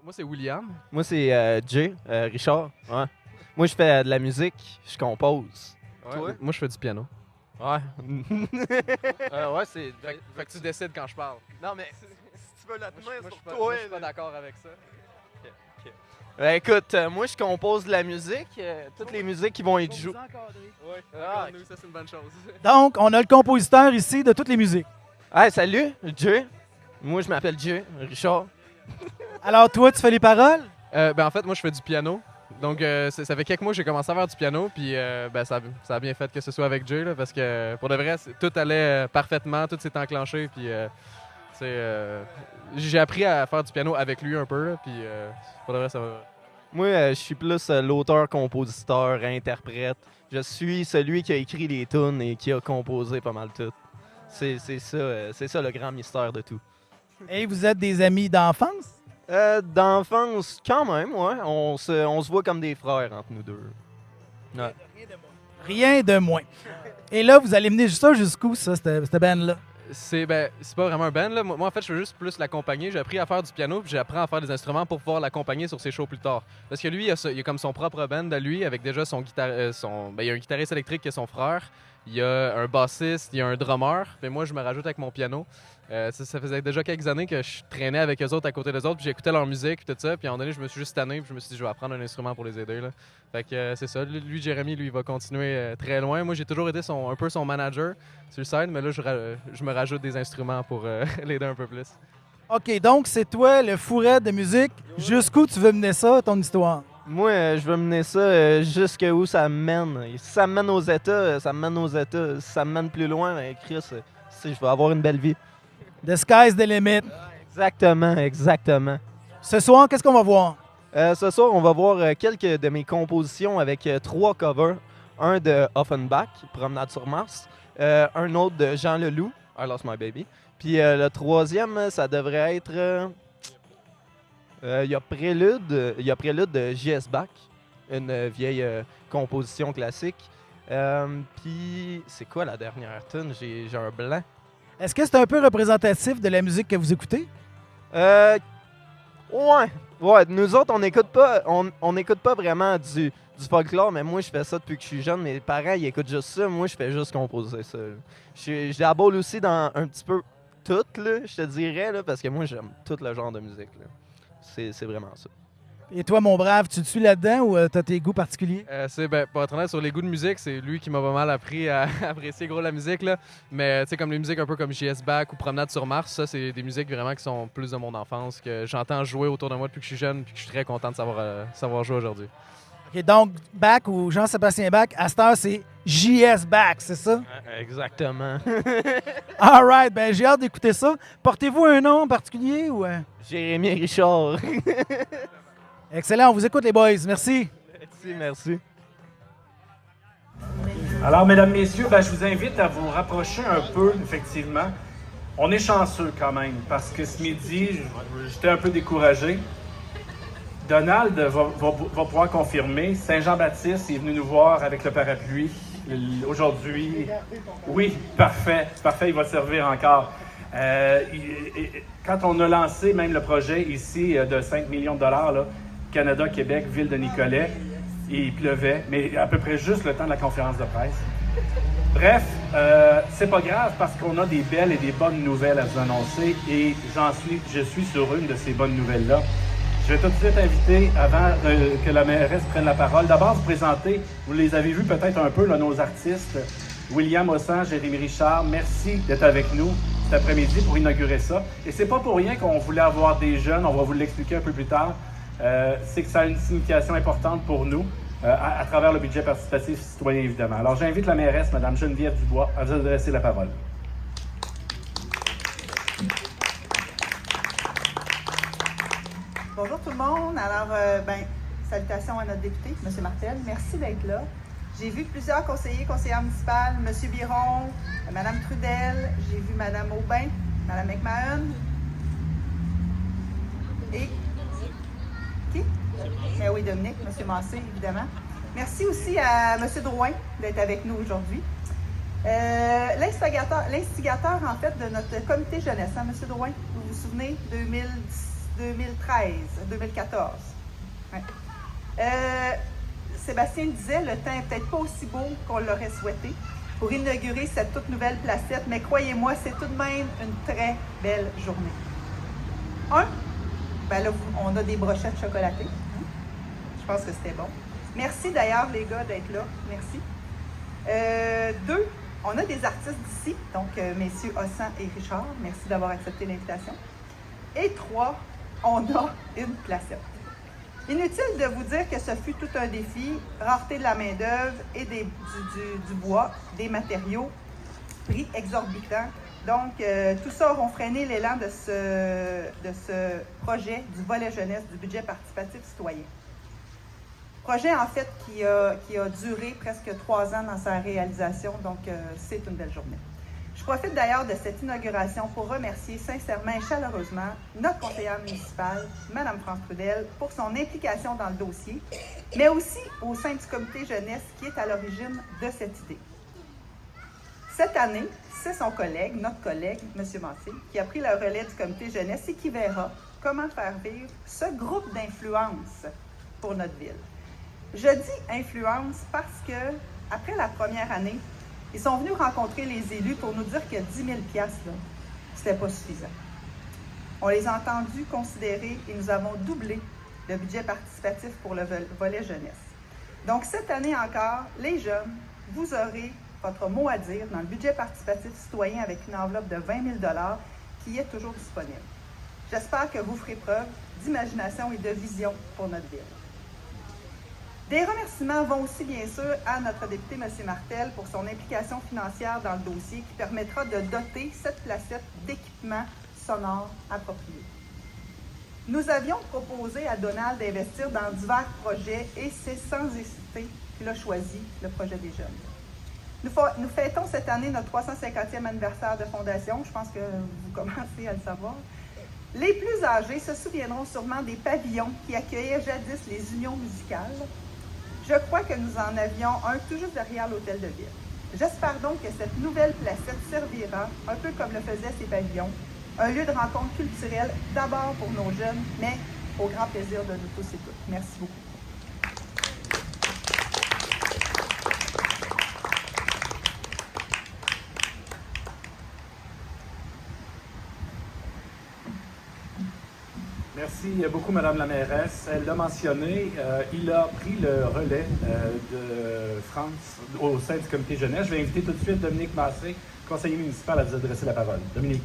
Moi, c'est William. Moi, c'est Jay, Richard. Ouais. Moi, je fais de la musique, je compose. Ouais, Toi? moi, je fais du piano. Ouais. Ouais, c'est. Fait que tu décides quand je parle. Non, mais si tu veux la tenir Moi, sur je suis pas, toi. moi, je suis pas d'accord avec ça. Ben, écoute, moi, je compose de la musique. Toutes les musiques qui vont être jouées. Ouais, Ah, nous, ça, c'est une bonne chose. Donc, on a le compositeur ici de toutes les musiques. Hey, salut, Jay. Moi, je m'appelle Jay, Richard. Alors, toi, tu fais les paroles? Ben, en fait, moi, je fais du piano. Donc, ça fait quelques mois que j'ai commencé à faire du piano, puis ben, ça a bien fait que ce soit avec Jay, là, parce que pour de vrai, tout allait parfaitement, tout s'est enclenché, puis j'ai appris à faire du piano avec lui un peu, là, puis pour de vrai, ça va. Moi, je suis plus l'auteur, compositeur, interprète. Je suis celui qui a écrit les tunes et qui a composé pas mal tout. C'est ça le grand mystère de tout. Et vous êtes des amis d'enfance? D'enfance, quand même, ouais. On se voit comme des frères entre nous deux. Ouais. Rien de moins. Et là, vous allez mener ça jusqu'où, ça, cette band-là? C'est pas vraiment un band, là. Moi, en fait, je veux juste plus l'accompagner. J'ai appris à faire du piano, puis j'apprends à faire des instruments pour pouvoir l'accompagner sur ses shows plus tard. Parce que lui, il a comme son propre band à lui, avec déjà son guitare, il y a un guitariste électrique qui est son frère, il y a un bassiste, il y a un drummer, mais moi, je me rajoute avec mon piano. Ça faisait déjà quelques années que je traînais avec eux autres à côté des autres, puis j'écoutais leur musique, puis tout ça. Puis à un moment donné, je me suis juste tanné, puis je me suis dit, je vais apprendre un instrument pour les aider, là. Fait que c'est ça. Lui, Jérémy, lui, il va continuer très loin. Moi, j'ai toujours été un peu son manager sur le side, mais là, je me rajoute des instruments pour l'aider un peu plus. OK, donc c'est toi, le fourret de musique. Jusqu'où tu veux mener ça, ton histoire? Moi, je veux mener ça jusqu'où ça me mène. Si ça me mène aux États, ça me mène aux États. Si ça me mène plus loin, ben, Chris, je vais avoir une belle vie. The sky's the limit. Exactement, exactement. Ce soir, qu'est-ce qu'on va voir? Ce soir, on va voir quelques de mes compositions avec 3 covers. Un de Offenbach, Promenade sur Mars. Un autre de Jean Leloup, I Lost My Baby. Puis le troisième, ça devrait être... Il y a Prélude de J.S. Bach, une vieille composition classique. Puis c'est quoi la dernière tune? J'ai un blanc. Est-ce que c'est un peu représentatif de la musique que vous écoutez? Ouais. Nous autres, on n'écoute pas vraiment du folklore, mais moi, je fais ça depuis que je suis jeune. Mes parents, ils écoutent juste ça. Moi, je fais juste composer ça. Je dabble aussi dans un petit peu tout, là, je te dirais, là, parce que moi, j'aime tout le genre de musique. Là. C'est vraiment ça. Et toi, mon brave, tu te suis là-dedans ou t'as tes goûts particuliers? Pour être honnête, sur les goûts de musique, c'est lui qui m'a pas mal appris à apprécier gros la musique, là. Mais tu sais, comme les musiques un peu comme J.S. Bach ou Promenade sur Mars, ça, c'est des musiques vraiment qui sont plus de mon enfance, que j'entends jouer autour de moi depuis que je suis jeune, puis que je suis très content de savoir jouer aujourd'hui. OK, donc Bach ou Jean-Sébastien Bach, à cette heure, c'est J.S. Bach, c'est ça? Exactement. All right, ben j'ai hâte d'écouter ça. Portez-vous un nom en particulier ou... Jérémy Richard. Excellent, on vous écoute les boys, merci. Merci. Alors, mesdames, messieurs, je vous invite à vous rapprocher un peu, effectivement. On est chanceux quand même, parce que ce midi, j'étais un peu découragé. Donald va pouvoir confirmer. Saint-Jean-Baptiste est venu nous voir avec le parapluie aujourd'hui. Oui, parfait, il va servir encore. Quand on a lancé même le projet ici de 5 millions de dollars, là, Canada, Québec, ville de Nicolet, et il pleuvait, mais à peu près juste le temps de la conférence de presse. Bref, c'est pas grave parce qu'on a des belles et des bonnes nouvelles à vous annoncer et je suis sur une de ces bonnes nouvelles-là. Je vais tout de suite inviter, avant que la mairesse prenne la parole, d'abord vous présenter, vous les avez vus peut-être un peu, là, nos artistes, William Ossan, Jérémy Richard, merci d'être avec nous cet après-midi pour inaugurer ça. Et c'est pas pour rien qu'on voulait avoir des jeunes, on va vous l'expliquer un peu plus tard. C'est que ça a une signification importante pour nous, à travers le budget participatif citoyen, évidemment. Alors, j'invite la mairesse, Mme Geneviève Dubois, à vous adresser la parole. Bonjour tout le monde. Alors, salutations à notre député, M. Martel. Merci d'être là. J'ai vu plusieurs conseillères municipales, M. Biron, Mme Trudel, j'ai vu Mme Aubin, Mme McMahon. Et qui? Mais oui, Dominique, M. Massé, évidemment. Merci aussi à M. Drouin d'être avec nous aujourd'hui. L'instigateur, en fait, de notre comité jeunesse, hein, M. Drouin, vous vous souvenez, 2014. Ouais. Sébastien disait, le temps n'est peut-être pas aussi beau qu'on l'aurait souhaité pour inaugurer cette toute nouvelle placette, mais croyez-moi, c'est tout de même une très belle journée. Ben là, on a des brochettes chocolatées. Je pense que c'était bon. Merci d'ailleurs, les gars, d'être là. Merci. 2, on a des artistes d'ici, donc messieurs Hossan et Richard. Merci d'avoir accepté l'invitation. Et 3, on a une placette. Inutile de vous dire que ce fut tout un défi, rareté de la main-d'œuvre et du bois, des matériaux, prix exorbitants. Donc, tout ça auront freiné l'élan de ce projet du volet jeunesse du budget participatif citoyen. Projet, en fait, qui a duré presque 3 ans dans sa réalisation, donc c'est une belle journée. Je profite d'ailleurs de cette inauguration pour remercier sincèrement et chaleureusement notre conseillère municipale, Mme France Trudel, pour son implication dans le dossier, mais aussi au sein du comité jeunesse qui est à l'origine de cette idée. Cette année, c'est son collègue, notre collègue, M. Massé, qui a pris le relais du comité jeunesse et qui verra comment faire vivre ce groupe d'influence pour notre ville. Je dis influence parce que, après la première année, ils sont venus rencontrer les élus pour nous dire que 10 000 $, c'était pas suffisant. On les a entendus considérer et nous avons doublé le budget participatif pour le volet jeunesse. Donc, cette année encore, les jeunes, vous aurez votre mot à dire dans le budget participatif citoyen avec une enveloppe de 20 000 $ qui est toujours disponible. J'espère que vous ferez preuve d'imagination et de vision pour notre ville. Des remerciements vont aussi, bien sûr, à notre député, M. Martel, pour son implication financière dans le dossier qui permettra de doter cette placette d'équipements sonores appropriés. Nous avions proposé à Donald d'investir dans divers projets et c'est sans hésiter qu'il a choisi le projet des jeunes. Nous fêtons cette année notre 350e anniversaire de fondation. Je pense que vous commencez à le savoir. Les plus âgés se souviendront sûrement des pavillons qui accueillaient jadis les unions musicales. Je crois que nous en avions un tout juste derrière l'hôtel de ville. J'espère donc que cette nouvelle placette servira, un peu comme le faisaient ces pavillons, un lieu de rencontre culturelle d'abord pour nos jeunes, mais au grand plaisir de nous tous et toutes. Merci beaucoup. Merci beaucoup, Mme la mairesse. Elle l'a mentionné, il a pris le relais de France au sein du comité jeunesse. Je vais inviter tout de suite Dominique Massé, conseiller municipal, à vous adresser la parole. Dominique.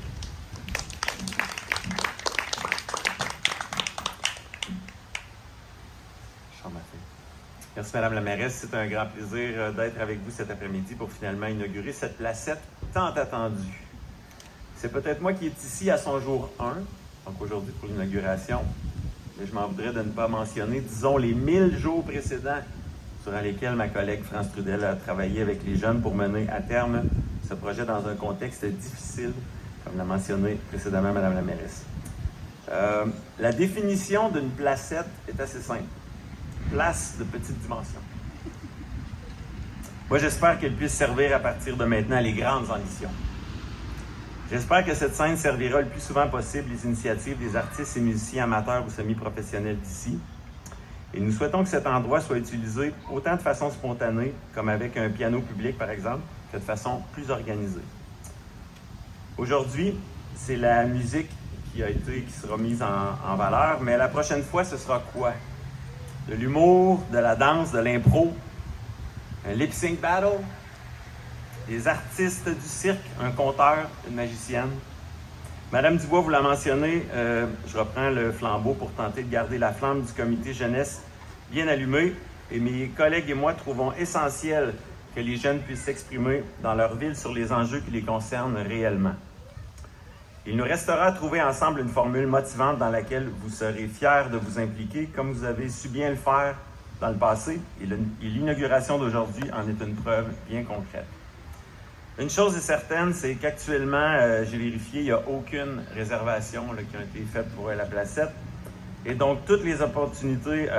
Merci, Mme la mairesse. C'est un grand plaisir d'être avec vous cet après-midi pour finalement inaugurer cette placette tant attendue. C'est peut-être moi qui est ici à son jour 1, donc aujourd'hui pour l'inauguration, mais je m'en voudrais de ne pas mentionner, disons, les 1000 jours précédents durant lesquels ma collègue France Trudel a travaillé avec les jeunes pour mener à terme ce projet dans un contexte difficile, comme l'a mentionné précédemment Mme la mairesse. La définition d'une placette est assez simple. Place de petite dimension. Moi, j'espère qu'elle puisse servir à partir de maintenant les grandes ambitions. J'espère que cette scène servira le plus souvent possible les initiatives des artistes et musiciens amateurs ou semi-professionnels d'ici. Et nous souhaitons que cet endroit soit utilisé autant de façon spontanée, comme avec un piano public par exemple, que de façon plus organisée. Aujourd'hui, c'est la musique qui sera mise en valeur, mais la prochaine fois, ce sera quoi? De l'humour, de la danse, de l'impro, un lip-sync battle, des artistes du cirque, un conteur, une magicienne. Madame Dubois, vous la mentionnez, je reprends le flambeau pour tenter de garder la flamme du comité jeunesse bien allumée. Et mes collègues et moi trouvons essentiel que les jeunes puissent s'exprimer dans leur ville sur les enjeux qui les concernent réellement. Il nous restera à trouver ensemble une formule motivante dans laquelle vous serez fiers de vous impliquer, comme vous avez su bien le faire dans le passé, et l'inauguration d'aujourd'hui en est une preuve bien concrète. Une chose est certaine, c'est qu'actuellement, j'ai vérifié, il n'y a aucune réservation qui a été faite pour la placette. Et donc, toutes les opportunités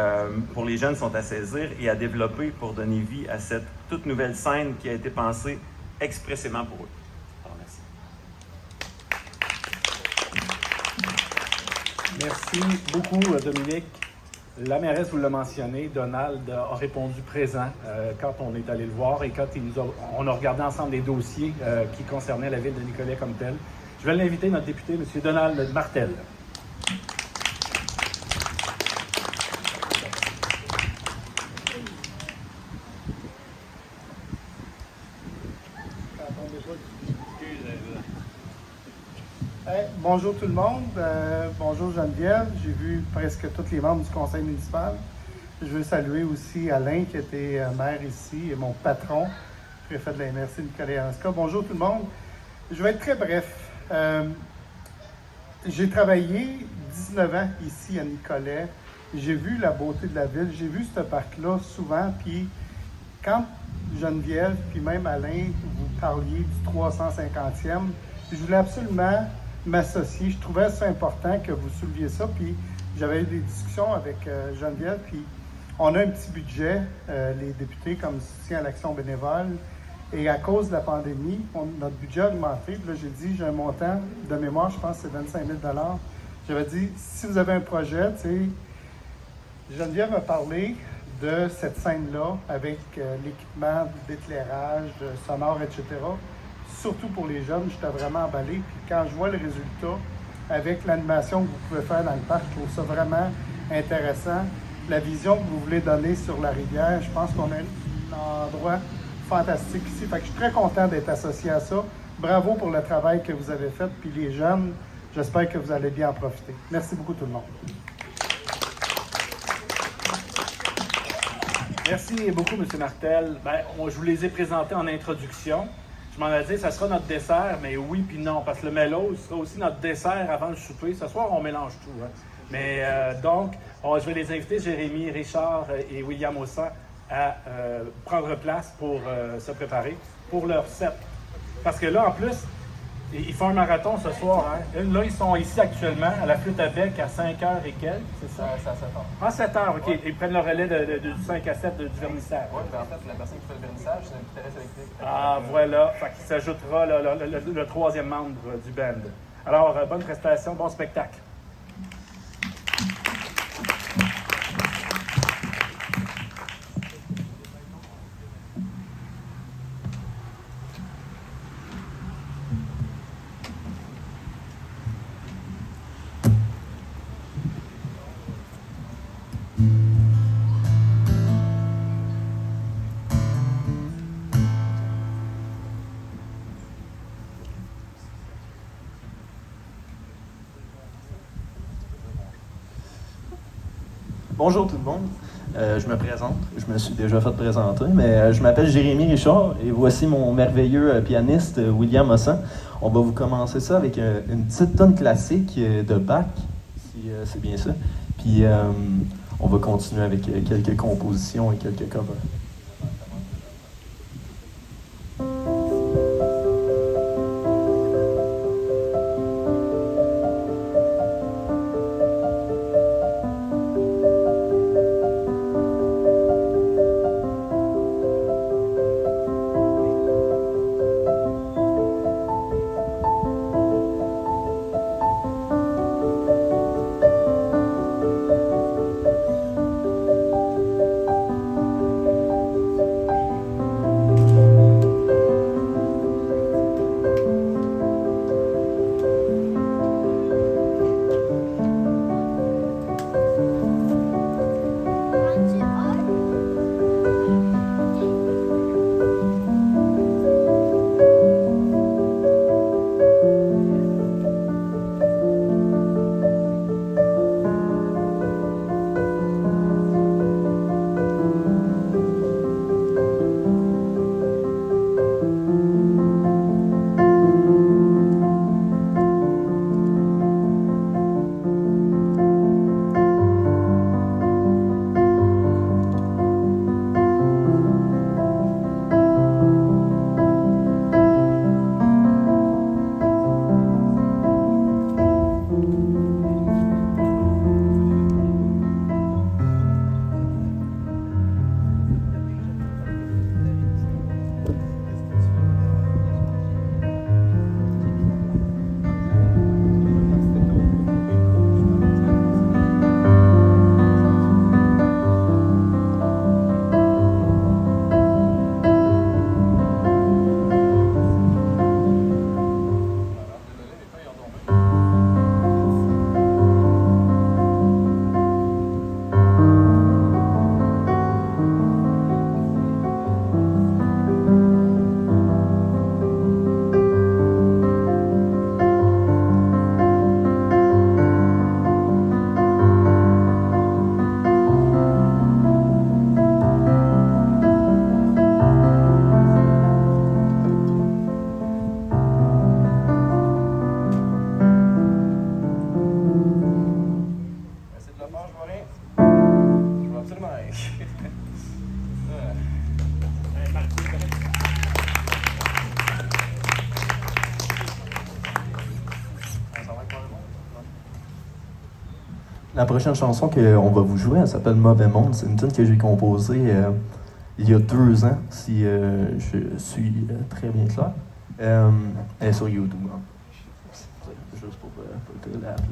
pour les jeunes sont à saisir et à développer pour donner vie à cette toute nouvelle scène qui a été pensée expressément pour eux. Alors, merci. Merci beaucoup, Dominique. La mairesse vous l'a mentionné, Donald a répondu présent quand on est allé le voir et quand on a regardé ensemble les dossiers qui concernaient la ville de Nicolet comme telle. Je vais l'inviter, notre député, M. Donald Martel. Bonjour tout le monde. Bonjour Geneviève. J'ai vu presque tous les membres du conseil municipal. Je veux saluer aussi Alain qui était maire ici et mon patron, préfet de la MRC Nicolet-Yamaska. Bonjour tout le monde. Je vais être très bref. J'ai travaillé 19 ans ici à Nicolet. J'ai vu la beauté de la ville. J'ai vu ce parc-là souvent. Puis quand Geneviève, puis même Alain, vous parliez du 350e, je voulais absolument m'associer. Je trouvais ça important que vous souleviez ça. Puis j'avais eu des discussions avec Geneviève. Puis on a un petit budget, les députés, comme soutien à l'action bénévole. Et à cause de la pandémie, notre budget a augmenté. Puis là, j'ai dit, j'ai un montant de mémoire, je pense que c'est 25 000 $. J'avais dit, si vous avez un projet, tu sais, Geneviève m'a parlé de cette scène-là avec l'équipement d'éclairage, sonore, etc. Surtout pour les jeunes, j'étais vraiment emballé. Puis quand je vois le résultat avec l'animation que vous pouvez faire dans le parc, je trouve ça vraiment intéressant. La vision que vous voulez donner sur la rivière, je pense qu'on a un endroit fantastique ici. Fait que je suis très content d'être associé à ça. Bravo pour le travail que vous avez fait. Puis les jeunes, j'espère que vous allez bien en profiter. Merci beaucoup tout le monde. Merci beaucoup, M. Martel. Je vous les ai présentés en introduction. Je m'en ai dit, ça sera notre dessert, mais oui puis non, parce que le mélo sera aussi notre dessert avant le souper. Ce soir, on mélange tout. Hein. Mais donc, je vais les inviter, Jérémy, Richard et William Ossan, à prendre place pour se préparer pour leur set. Parce que là, en plus, ils font un marathon ce soir. Hein. Là, ils sont ici actuellement à la flûte à bec à 5h et quelques, c'est ça? C'est à 7h. Ah, 7h, OK. Ouais. Ils prennent le relais du 5 à 7 du vernissage. Oui, en fait, la personne qui fait le vernissage, c'est une guitariste électrique. Ah, voilà. Fait qu'il s'ajoutera le troisième membre du band. Alors, bonne prestation, bon spectacle. Bonjour tout le monde, je me présente, je me suis déjà fait présenter, mais je m'appelle Jérémy Richard et voici mon merveilleux pianiste William Ossan. On va vous commencer ça avec une petite tonne classique de Bach, si c'est bien ça, puis on va continuer avec quelques compositions et quelques covers. La prochaine chanson qu'on va vous jouer, elle s'appelle Mauvais Monde. C'est une tune que j'ai composée il y a 2 ans, si je suis très bien clair. Elle est sur YouTube. Hein. Juste pour te la rappeler.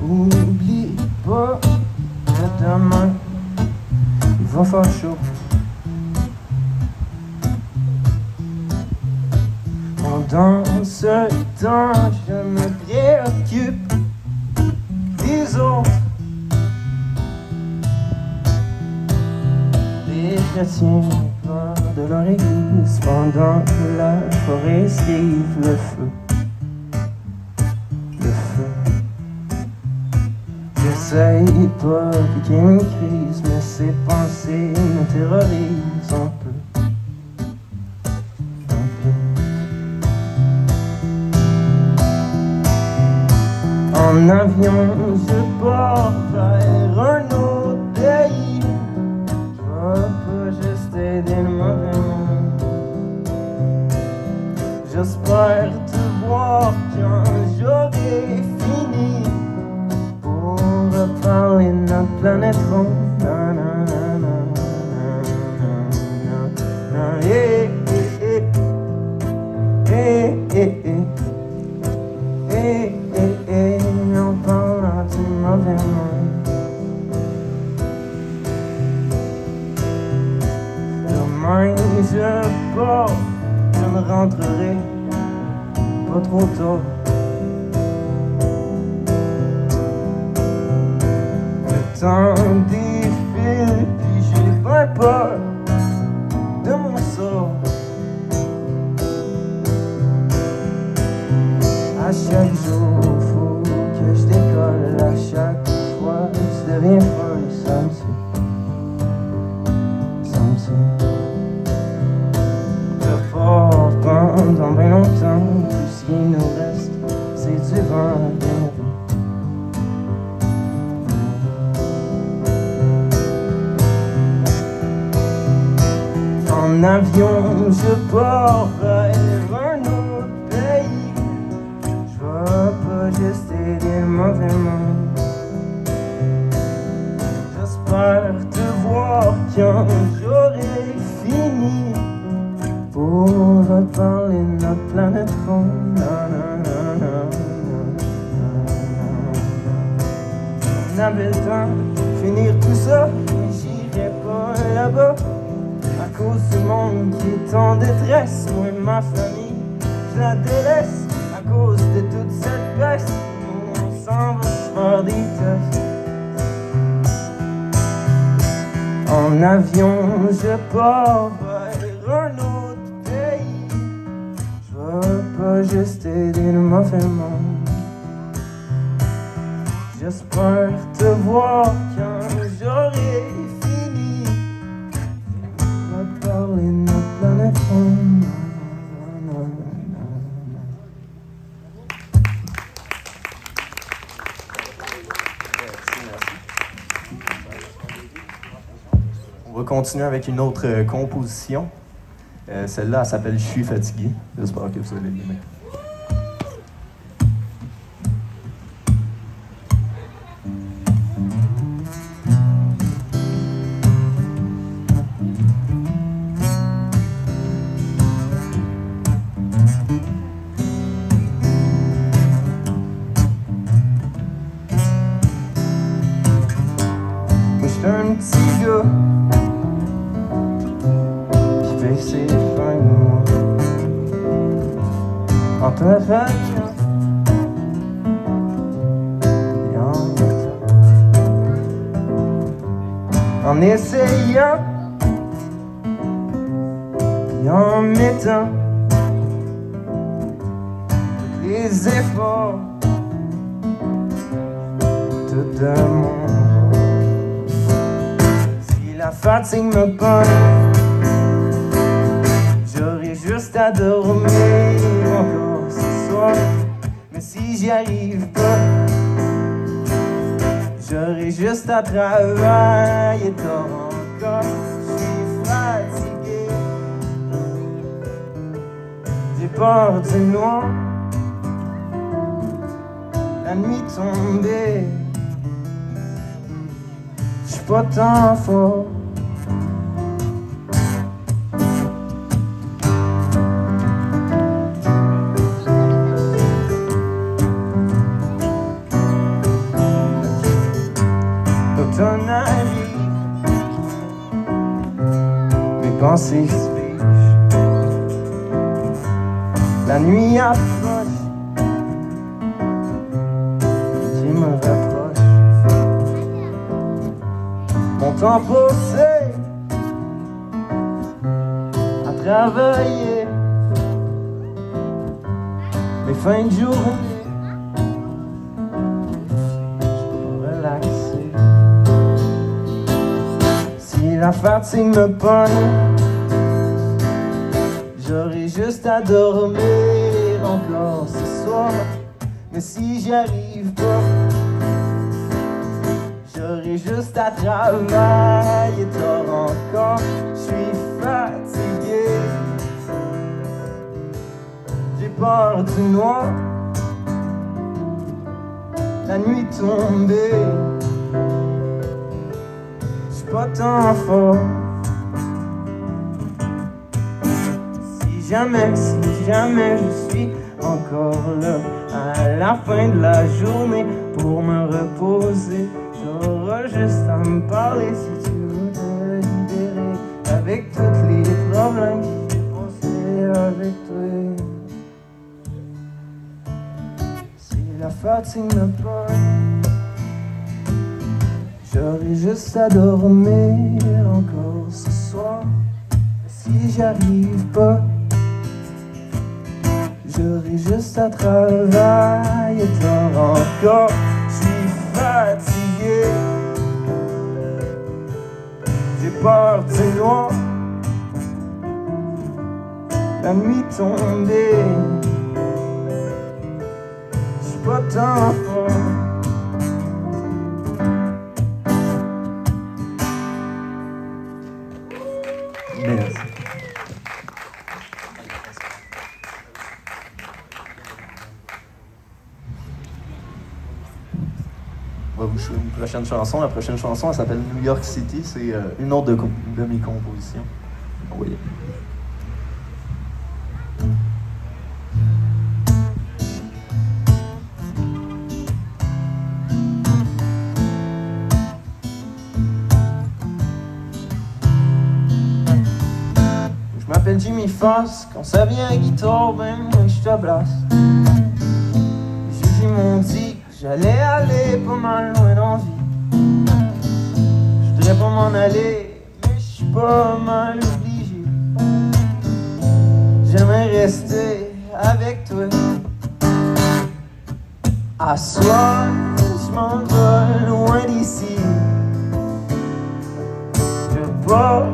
Oublie pas que demain il va faire chaud. Pendant ce temps, je me préoccupe des autres. Les chrétiens pleurent de leur église pendant que la forêt esquive le feu. J'essaye pas piquer une crise, mais ces pensées me terrorisent un peu. En avion, je pars vers un autre pays. Je vais pas juste aider le mauvais monde. J'espère te voir quand j'aurai fini pour reparler de notre planète ronde. Na, na, na, na, na, na, na, yeah, yeah, yeah, yeah, yeah, yeah, yeah, on parlera du mauvais monde. Demain je pars, je ne rentrerai pas trop tôt. Le temps défile, puis j'ai bien peur de mon sort. À chaque jour, faut que je décolle. À chaque fois, je deviens folle. Ça me tue, ça me tue. Je pars pendant bien longtemps. Tout ce qui nous reste, c'est du vent de nos vies. En avion, je pars vers un autre pays. Je vais pas juste aider le mauvais monde. J'espère te voir quand j'aurai fini pour reparler de notre planète ronde. Na, na, na, na, na, na, na. On avait le temps de finir tout ça, mais j'irai pas là-bas. À cause du monde qui est en détresse, moi et ma famille, je la délaisse. À cause de toute cette presse, on s'en va se faire des tests. En avion, je pars vers un autre pays. Je veux pas juste aider le mauvais monde. J'espère te voir quand j'aurai fini. Parler de notre planète ronde. On va continuer avec une autre composition. Celle-là, elle s'appelle « Je suis fatigué ». J'espère que vous allez l'aimer. Un petit gars qui fait ses fins de mois en travaillant et en mettant, en essayant et en mettant tous les efforts tout de mon. La fatigue me pogne, j'aurais juste à dormir encore ce soir. Mais si j'y arrive pas, J'aurais juste à travailler tard encore. Je suis fatigué. J'ai peur du noir. La nuit tombée. J'suis pas tant fort. Ton avis, mes pensées se figent. La nuit approche, je me rapproche. Mon temps passé à travailler, mes fins de journée, je peux relaxer. Si la fatigue me pogne, j'aurai juste à dormir encore ce soir. Mais si j'y arrive pas, j'aurai juste à travailler tard encore. Je suis fatigué, j'ai peur du noir. La nuit tombée, pas tant fort. Si jamais je suis encore là à la fin de la journée pour me reposer, t'auras juste à me parler si tu veux te libérer avec tous les problèmes que j'ai passés avec toi. Si la fatigue me pogne, j'aurai juste à dormir encore ce soir. Et si j'arrive pas, j'aurai juste à travailler tard encore. Je suis fatigué, j'ai peur du noir. La nuit tombée, je suis pas tant fort. Merci. On va vous jouer une prochaine chanson. La prochaine chanson, elle s'appelle New York City. C'est une autre de mes compositions. Oui. Je m'appelle Jimmy Foss, quand ça vient à guitare, ben moi je te blasse. J'ai m'ont dit que j'allais aller pas mal loin dans la vie. Je voudrais pas m'en aller, mais je suis pas mal obligé. J'aimerais rester avec toi. À soir, je m'en vais loin d'ici. Je pars,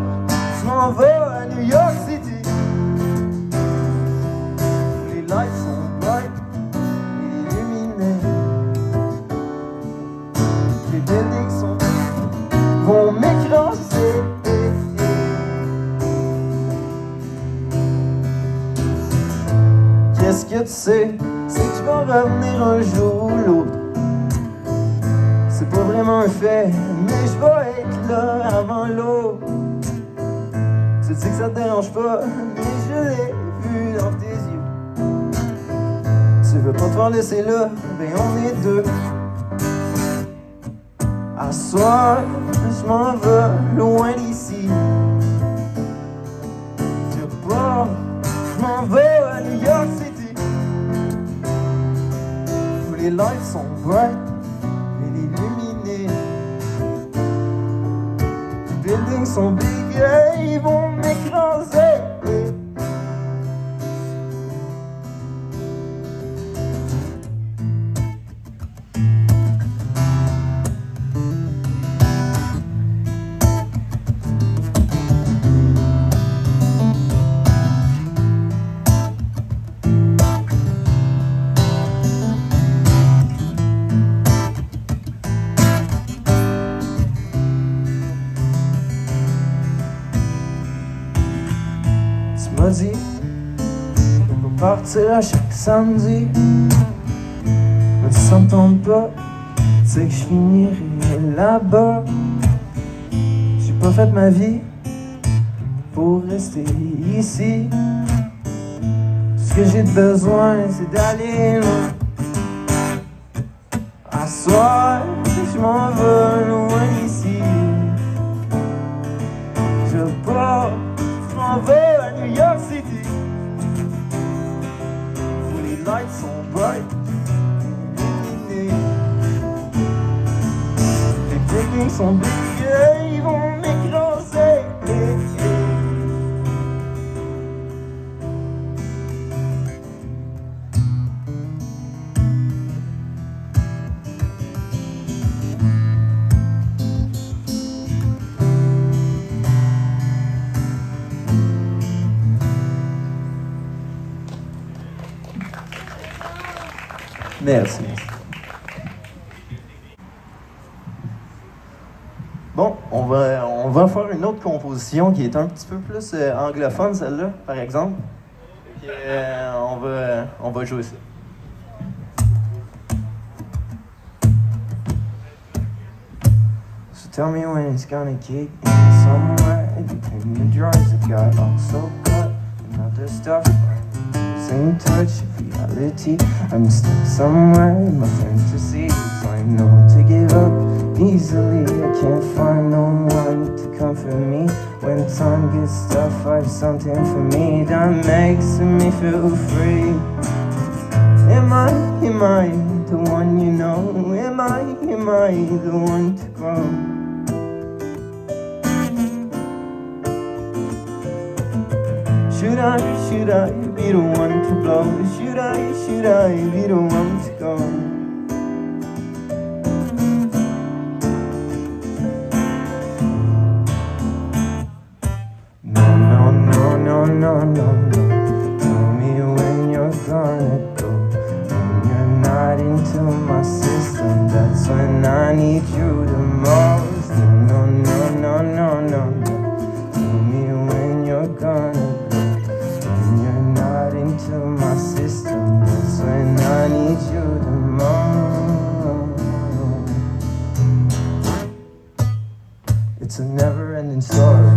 je m'en vais à New York City. Où les lights sont bright et illuminés. Les buildings vont m'écraser. Qu'est-ce que tu sais? C'est que je vais revenir un jour ou l'autre. C'est pas vraiment un fait, mais je vais être là avant l'autre. Tu dis que ça te dérange pas, mais je l'ai vu dans tes yeux. Tu veux pas te faire laisser là, ben on est deux. À soir, je m'en vais loin d'ici. Je pars, je m'en vais à New York City. Où les lights sont bright et illuminés. Les buildings sont big et ils vont m'écraser. choisi de partir à chaque samedi. Mais ça me tente pas, c'est que je finirai là-bas. J'ai pas fait ma vie pour rester ici. Ce que j'ai besoin, c'est d'aller loin. À soir, je m'en vais loin d'ici. Je pars, je m'en vais à New York City, où les lights sont bright, illuminés. Les techniques sont brillées, ils vont m'écraser. Merci. Bon, on va faire une autre composition qui est un petit peu plus anglophone, celle-là, par exemple. Et, on va jouer ça. So tell me when it's gonna kick in somewhere. Between the drawers that got all so cut and other stuff. Same touch of reality. I'm stuck somewhere in my fantasies. I know to give up easily. I can't find no one to comfort me. When time gets tough, I have something for me that makes me feel free. Am I the one you know? Am I the one to grow? Should I be the one to blow? Should I be the one to go? No. Tell me when you're gonna go. When you're not into my system, that's when I need you the most. No. Tell me when you're gonna into my system, that's when I need you the most. It's a never-ending story.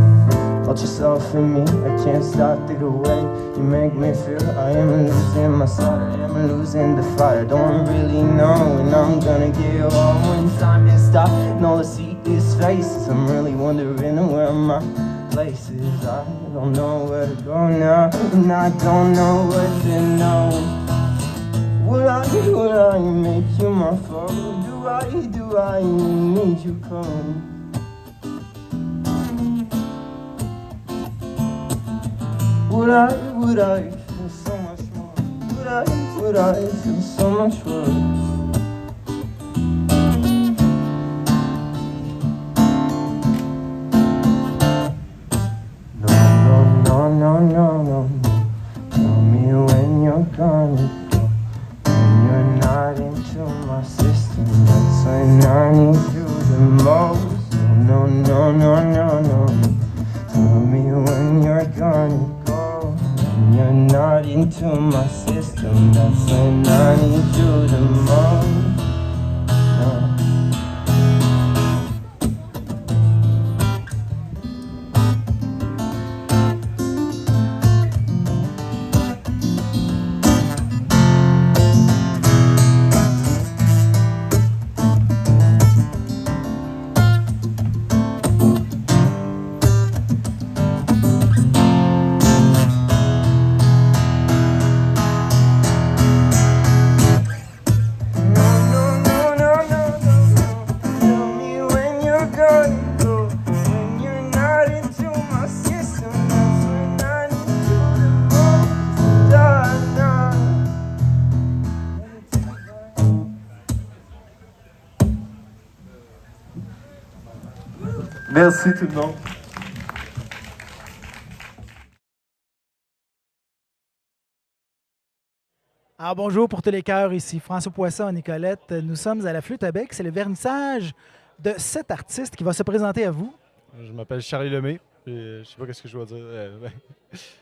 Hold yourself in me, I can't stop the way you make me feel. I am losing my sight, I am losing the fight. I don't really know when I'm gonna get home, when time is stopped and all I see is faces. I'm really wondering where my place is. I don't know where to go now, and I don't know what to know. Would I make you my foe? Do I need you cold? Would I feel so much more? Would I feel so much worse? No. Tell me when you're gonna go. When you're not into my system, that's when I need you the most. No. Tell me when you're gonna go. When you're not into my system, that's when I need you the most. No. Merci tout le monde. Alors bonjour pour tous les cœurs, ici François Poisson, Nicolette. Nous sommes à la Flûte à bec. C'est le vernissage de cet artiste qui va se présenter à vous. Je m'appelle Charlie Lemay. Je sais pas qu'est-ce que je dois dire.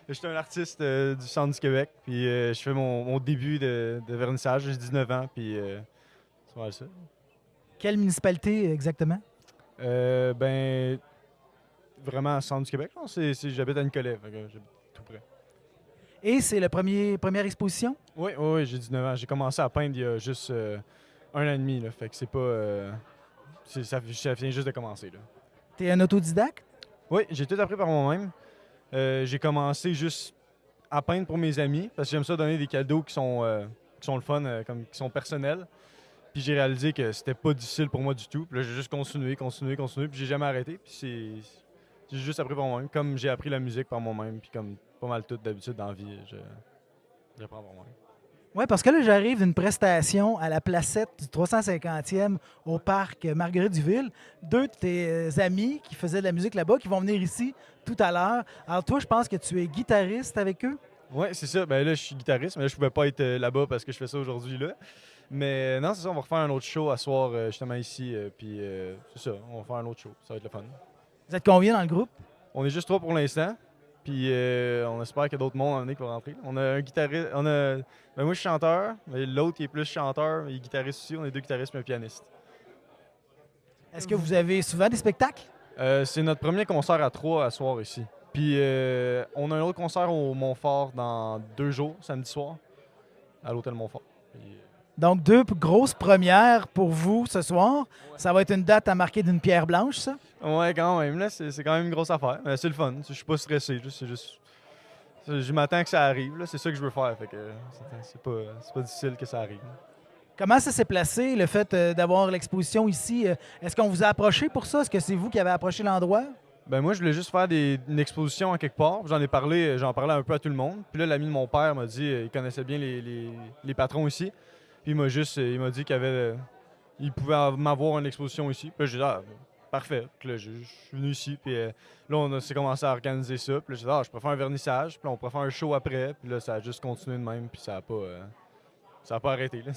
Je suis un artiste du centre du Québec, puis je fais mon début de vernissage. J'ai 19 ans, puis c'est mal ça. Quelle municipalité exactement? Ben, vraiment au centre du Québec. Non, j'habite à Nicolet, fait que j'habite tout près. Et c'est première exposition? Oui, j'ai 19 ans. J'ai commencé à peindre il y a juste 1 an et demi, là, fait que c'est pas... ça vient juste de commencer, là. T'es un autodidacte? Oui, j'ai tout appris par moi-même. J'ai commencé juste à peindre pour mes amis, parce que j'aime ça donner des cadeaux qui sont le fun, qui sont personnels. Puis j'ai réalisé que c'était pas difficile pour moi du tout. Puis là, j'ai juste continué, puis j'ai jamais arrêté. Puis j'ai juste appris par moi-même, comme j'ai appris la musique par moi-même, puis comme pas mal tout d'habitude dans la vie, j'apprends par moi-même. Oui, parce que là, j'arrive d'une prestation à la placette du 350e au parc Marguerite-Duville. 2 de tes amis qui faisaient de la musique là-bas, qui vont venir ici tout à l'heure. Alors toi, je pense que tu es guitariste avec eux? Oui, c'est ça. Ben là, je suis guitariste, mais là, je pouvais pas être là-bas parce que je fais ça aujourd'hui là. Mais non, c'est ça, on va refaire un autre show à soir, justement ici. Puis c'est ça, on va faire un autre show. Ça va être le fun. Vous êtes combien dans le groupe? On est juste 3 pour l'instant. Puis on espère qu'il y a d'autres mondes qui vont rentrer. On a un guitariste. Ben moi, je suis chanteur. Mais l'autre qui est plus chanteur, il est guitariste aussi. On est 2 guitaristes et un pianiste. Est-ce que vous avez souvent des spectacles? C'est notre premier concert à 3 à soir ici. Puis on a un autre concert au Montfort dans 2 jours, samedi soir, à l'hôtel Montfort. Puis, Donc, 2 grosses premières pour vous ce soir. Ça va être une date à marquer d'une pierre blanche, ça? ouais, quand même. Là, c'est quand même une grosse affaire. Mais c'est le fun. Je suis pas stressé. Je m'attends que ça arrive. Là. C'est ça que je veux faire. Fait que c'est pas difficile que ça arrive. Comment ça s'est placé, le fait d'avoir l'exposition ici? Est-ce qu'on vous a approché pour ça? Est-ce que c'est vous qui avez approché l'endroit? Ben moi, je voulais juste faire une exposition à quelque part. J'en parlais un peu à tout le monde. Puis là, l'ami de mon père m'a dit il connaissait bien les patrons ici. Puis il m'a dit il pouvait m'avoir une exposition ici. Puis là, j'ai dit parfait. Puis là, je suis venu ici. Puis là, on s'est commencé à organiser ça. Puis là, j'ai dit je préfère un vernissage. Puis là, on préfère un show après. Puis là, ça a juste continué de même. Puis ça a pas arrêté. Là.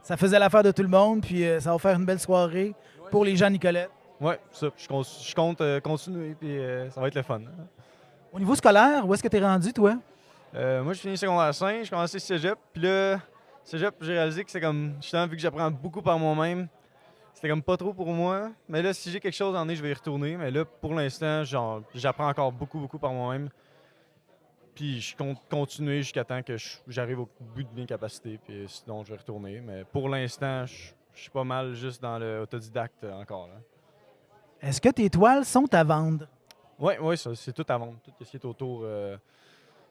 Ça faisait l'affaire de tout le monde, puis ça va faire une belle soirée pour les gens de Nicolette. Oui, ça. Je compte continuer. Puis ça va être le fun. Au niveau scolaire, où est-ce que tu es rendu, toi? Moi, je finis secondaire 5. Je commençais cégep. Puis là, cégep, j'ai réalisé que c'est comme, justement, vu que j'apprends beaucoup par moi-même, c'était comme pas trop pour moi. Mais là, si j'ai quelque chose en je vais y retourner. Mais là, pour l'instant, j'apprends encore beaucoup par moi-même. Puis je compte continuer jusqu'à temps que j'arrive au bout de mes capacités. Puis sinon, je vais retourner. Mais pour l'instant, je suis pas mal juste dans l'autodidacte encore. Là. Est-ce que tes toiles sont à vendre? Oui, c'est tout à vendre. Tout ce qui est autour,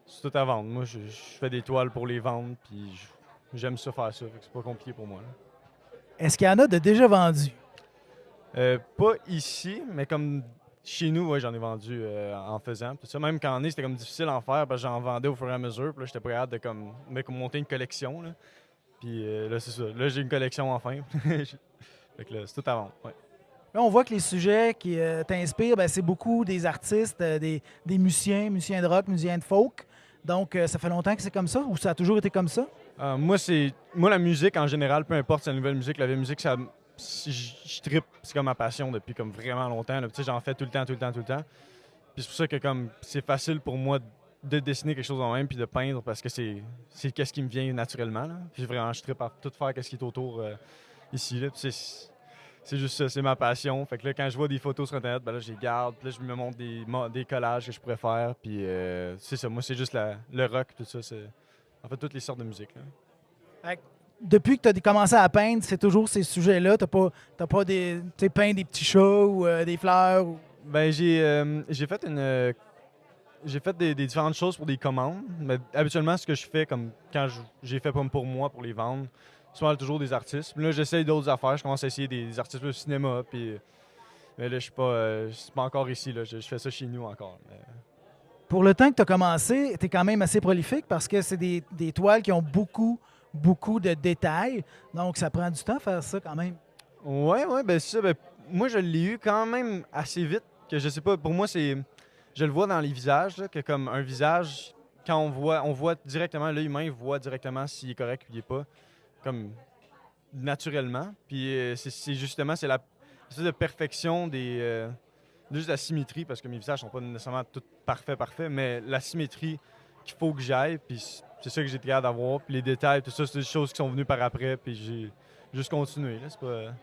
c'est tout à vendre. Moi, je fais des toiles pour les vendre. Puis j'aime ça faire ça. Fait que c'est pas compliqué pour moi. Là. Est-ce qu'il y en a de déjà vendus? Pas ici, mais comme chez nous, ouais, j'en ai vendu en faisant. Puis ça, même quand c'était comme difficile à en faire, parce que j'en vendais au fur et à mesure. Puis là, j'étais pas hâte de monter une collection. Là. Puis là, c'est ça. Là, j'ai une collection enfin. Fait que là, c'est tout à vendre. Ouais. Là, on voit que les sujets qui t'inspirent, c'est beaucoup des artistes, des musiciens de rock, musiciens de folk. Donc, ça fait longtemps que c'est comme ça ou ça a toujours été comme ça? Moi, la musique en général, peu importe si c'est la nouvelle musique, la vieille musique, je trippe, c'est comme ma passion depuis comme vraiment longtemps. J'en fais tout le temps. Puis c'est pour ça que comme c'est facile pour moi de dessiner quelque chose en même puis de peindre parce que c'est qu'est-ce qui me vient naturellement. Là. Puis vraiment, je trippe à tout faire qu'est-ce qui est autour ici. Là. Puis c'est juste ça, c'est ma passion. Fait que là, quand je vois des photos sur Internet, là, je les garde. Puis là, je me montre des collages que je pourrais faire. Puis c'est ça, moi, c'est juste le rock, tout ça. C'est en fait toutes les sortes de musique. Là. Fait que depuis que tu as commencé à peindre, c'est toujours ces sujets-là? Tu n'as pas peint des petits chats ou des fleurs? Ou... Ben, j'ai fait des différentes choses pour des commandes. Mais habituellement, ce que je fais, comme quand j'ai fait pour moi, pour les vendre, souvent toujours des artistes. Puis là, j'essaye d'autres affaires. Je commence à essayer des artistes de cinéma. Puis mais là, je suis pas encore ici. Là. Je fais ça chez nous encore. Mais... Pour le temps que tu as commencé, tu es quand même assez prolifique parce que c'est des toiles qui ont beaucoup de détails. Donc, ça prend du temps à faire ça quand même. Ouais, ben c'est ça. Ben, moi, je l'ai eu quand même assez vite. Que je sais pas, pour moi, je le vois dans les visages, là, que comme un visage, quand on voit directement, l'œil humain voit directement s'il est correct ou il est pas, comme naturellement. Puis c'est justement, c'est la espèce de perfection juste la symétrie, parce que mes visages sont pas nécessairement tous parfaits, mais la symétrie qu'il faut que j'aille, puis c'est ça que j'ai été capable d'avoir. Puis les détails, tout ça, c'est des choses qui sont venues par après, puis j'ai juste continué. Là, c'est pas...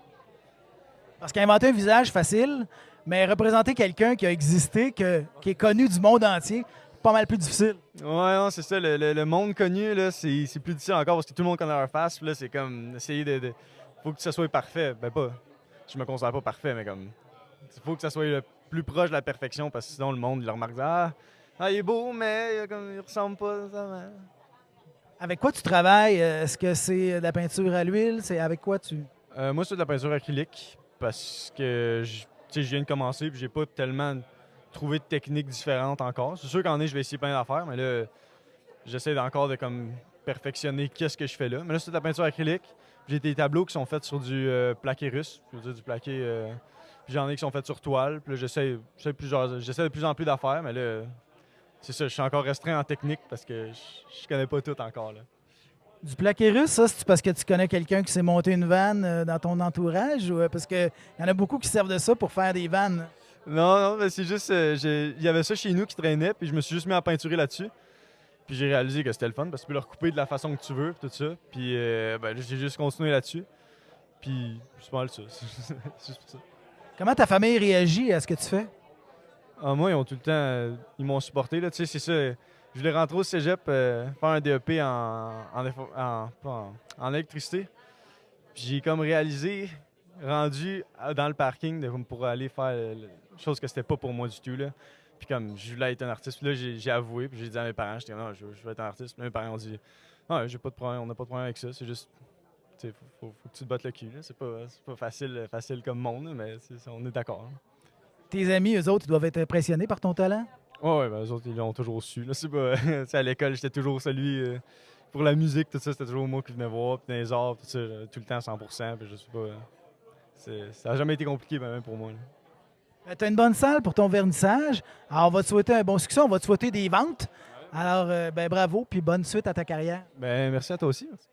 Parce qu'inventer un visage facile, mais représenter quelqu'un qui a existé, qui est connu du monde entier, pas mal plus difficile. Ouais, non, c'est ça. Le monde connu, là, c'est plus difficile encore parce que tout le monde connaît leur face. Puis là, c'est comme essayer de. Faut que ça soit parfait. Ben, pas. Je me considère pas parfait, mais comme. Il faut que ça soit le plus proche de la perfection parce que sinon, le monde, il le remarque. Il est beau, mais il ressemble pas. Ça, ouais. Avec quoi tu travailles? Est-ce que c'est de la peinture à l'huile? C'est avec quoi tu... Moi, c'est de la peinture acrylique parce que je viens de commencer puis j'ai pas tellement trouvé de techniques différentes encore. C'est sûr qu'en est, je vais essayer plein d'affaires, mais là, j'essaie encore de comme perfectionner qu'est-ce que je fais là. Mais là, c'est de la peinture acrylique. J'ai des tableaux qui sont faits sur du plaqué russe, je veux dire du plaqué. Puis j'en ai qui sont faits sur toile. Puis là, j'essaie de plus en plus d'affaires, mais là, c'est ça, je suis encore restreint en technique parce que je connais pas tout encore. Là. Du plaqué russe, ça, c'est parce que tu connais quelqu'un qui s'est monté une vanne dans ton entourage ou parce qu'il y en a beaucoup qui servent de ça pour faire des vannes? Non, mais c'est juste, il y avait ça chez nous qui traînait, puis je me suis juste mis à peinturer là-dessus. Puis j'ai réalisé que c'était le fun parce que tu peux le recouper de la façon que tu veux, tout ça. Puis j'ai juste continué là-dessus. Puis c'est pas mal ça. C'est juste ça. Comment ta famille réagit à ce que tu fais? Ah, moi, ils ont tout le temps, ils m'ont supporté. Là. Tu sais, c'est ça. Je voulais rentrer au cégep, faire un DEP en électricité. Puis j'ai comme réalisé, rendu dans le parking pour aller faire chose que c'était pas pour moi du tout. Là. Puis comme je voulais être un artiste, puis là j'ai avoué, puis j'ai dit à mes parents, j'étais non, je veux être un artiste. Puis mes parents ont dit, ah, j'ai pas de problème, on n'a pas de problème avec ça, c'est juste, tu sais, faut que tu te battes le cul. Là. C'est pas facile comme monde, mais on est d'accord. Hein. Tes amis, eux autres, ils doivent être impressionnés par ton talent? Ouais, ben eux autres, ils l'ont toujours su. Là, c'est pas, à l'école, j'étais toujours celui pour la musique, tout ça, c'était toujours moi qui venais voir, puis dans les arts, tout ça, tout le temps à 100%, puis je sais pas, ça n'a jamais été compliqué même pour moi. Tu as une bonne salle pour ton vernissage. Alors, on va te souhaiter un bon succès, on va te souhaiter des ventes. Alors, bravo, puis bonne suite à ta carrière. Ben, merci à toi aussi. Merci.